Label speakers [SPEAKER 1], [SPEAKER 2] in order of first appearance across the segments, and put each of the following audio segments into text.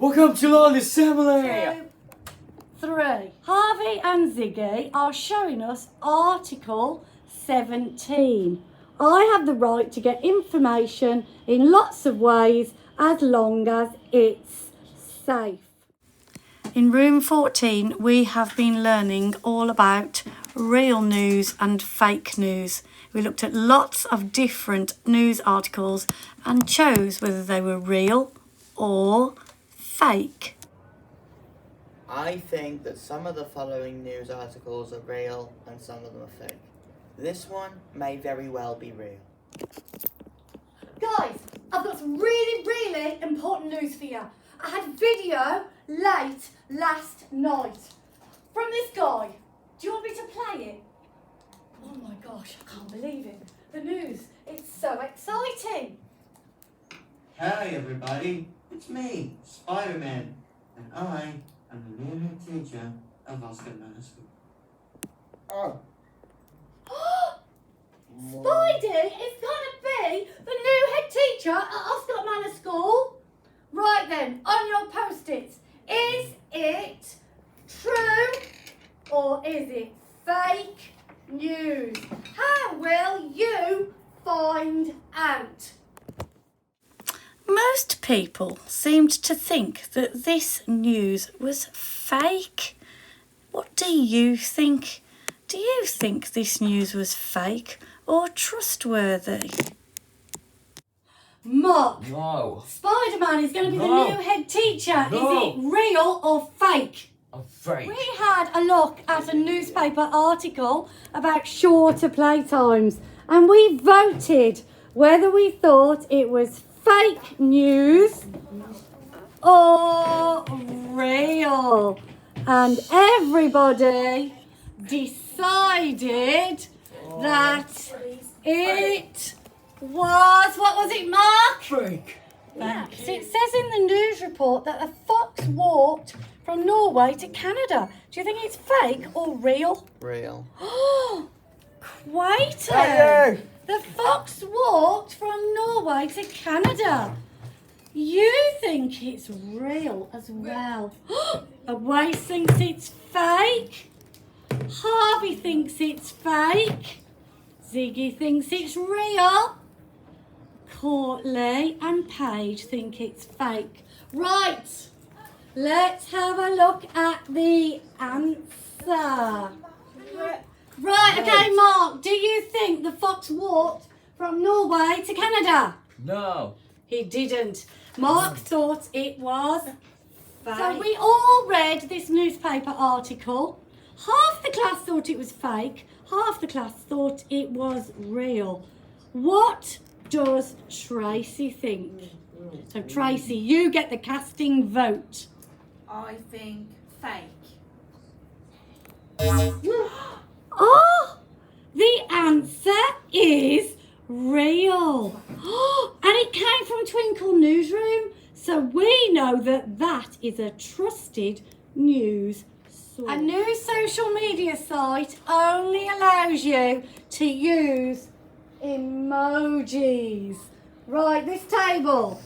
[SPEAKER 1] Welcome to our assembly.
[SPEAKER 2] 2, 3. Harvey and Ziggy are showing us Article 17. I have the right to get information in lots of ways as long as it's safe. In room 14, we have been learning all about real news and fake news. We looked at lots of different news articles and chose whether they were real or fake.
[SPEAKER 3] I think that some of the following news articles are real and some of them are fake. This one may very well be real.
[SPEAKER 2] Guys, I've got some really important news for you. I had a video late last night from this guy. Do you want me to play it? Oh my gosh, I can't believe it. The news, it's so exciting.
[SPEAKER 4] Hey everybody, it's me, Spider-Man, and I am the new head teacher of Oscar Manor School.
[SPEAKER 3] Oh.
[SPEAKER 2] Spidey is going to be the new head teacher at Oscar Manor School. Right then, on your post-its, is it true or is it fake news? How will you find out?
[SPEAKER 5] Most people seemed to think that this news was fake. What do you think? Do you think this news was fake or trustworthy?
[SPEAKER 2] Mark,
[SPEAKER 1] No.
[SPEAKER 2] Spider-Man is going to be
[SPEAKER 1] No.
[SPEAKER 2] the new head teacher.
[SPEAKER 1] No.
[SPEAKER 2] Is it real or fake?
[SPEAKER 1] I'm fake.
[SPEAKER 2] We had a look at a newspaper article about shorter playtimes and we voted whether we thought it was fake news or real. And everybody decided that it was, what was it, Mark?
[SPEAKER 1] Fake.
[SPEAKER 2] Yeah. So it says in the news report that a fox walked from Norway to Canada. Do you think it's fake or real?
[SPEAKER 3] Real.
[SPEAKER 2] Oh, Quater!
[SPEAKER 1] Hey.
[SPEAKER 2] The fox walked from Norway to Canada. You think it's real as well. Away thinks it's fake. Harvey thinks it's fake. Ziggy thinks it's real. Courtney and Paige think it's fake. Right, let's have a look at the answer. Right, okay, Mark, do you think the fox walked from Norway to Canada?
[SPEAKER 1] No.
[SPEAKER 2] He didn't. Mark thought it was fake. So we all read this newspaper article. Half the class thought it was fake, half the class thought it was real. What does Tracy think? So Tracy, you get the casting vote.
[SPEAKER 6] I think fake.
[SPEAKER 2] Oh, the answer is real. And it came from Twinkle Newsroom. So we know that that is a trusted news source. A new social media site only allows you to use emojis. Right, this table.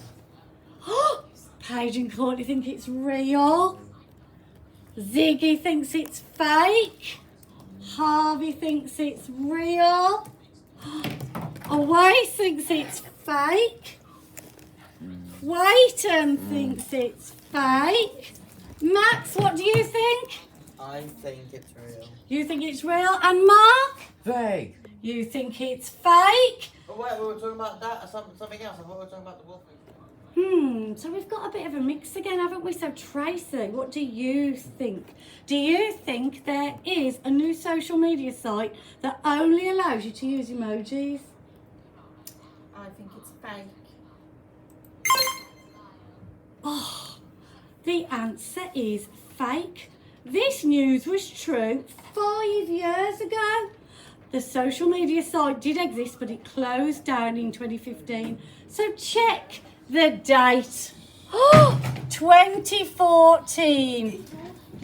[SPEAKER 2] Paige and Courtney think it's real. Ziggy thinks it's fake. Harvey thinks it's real. Away thinks it's fake. Waiton thinks it's fake. Max, what do you think?
[SPEAKER 3] I think it's real.
[SPEAKER 2] You think it's real. And Mark?
[SPEAKER 1] Fake.
[SPEAKER 2] You think it's fake?
[SPEAKER 3] But wait, we were talking about that or something else. I thought we were talking about the wolf.
[SPEAKER 2] So we've got a bit of a mix again, haven't we? So Tracy, what do you think? Do you think there is a new social media site that only allows you to use emojis?
[SPEAKER 6] I think it's fake.
[SPEAKER 2] Oh, the answer is fake. This news was true 5 years ago. The social media site did exist, but it closed down in 2015. So check the date. 2014.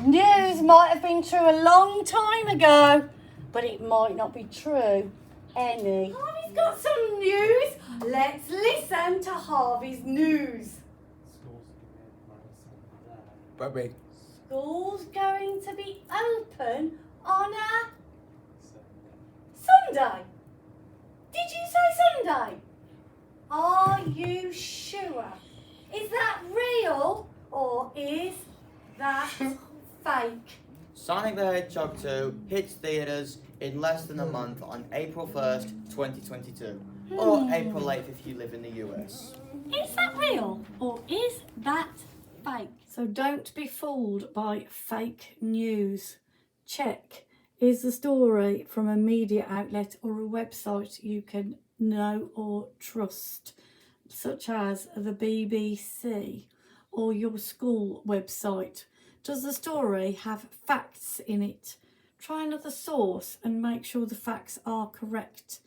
[SPEAKER 2] News might have been true a long time ago, but it might not be true any. Harvey's got some news. Let's listen to Harvey's news.
[SPEAKER 1] Bobby.
[SPEAKER 2] School's going to be open on a Sunday. Did you say Sunday? Are you sure? Is that real or is that fake?
[SPEAKER 3] Sonic the Hedgehog 2 hits theatres in less than a month on April 1st, 2022. Or April 8th if you live in the US.
[SPEAKER 2] Is that real or is that fake?
[SPEAKER 5] So don't be fooled by fake news. Check, is the story from a media outlet or a website you can know or trust, such as the BBC or your school website? Does the story have facts in it? Try another source and make sure the facts are correct.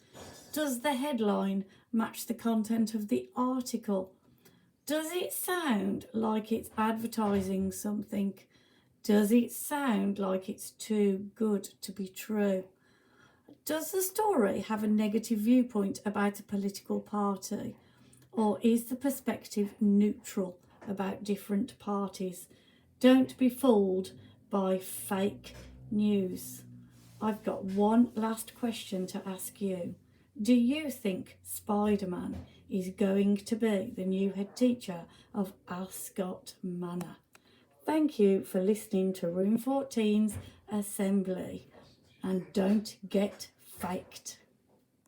[SPEAKER 5] Does the headline match the content of the article? Does it sound like it's advertising something? Does it sound like it's too good to be true? Does the story have a negative viewpoint about a political party? Or is the perspective neutral about different parties? Don't be fooled by fake news. I've got one last question to ask you. Do you think Spider-Man is going to be the new head teacher of Ascot Manor? Thank you for listening to Room 14's Assembly. And don't get faked.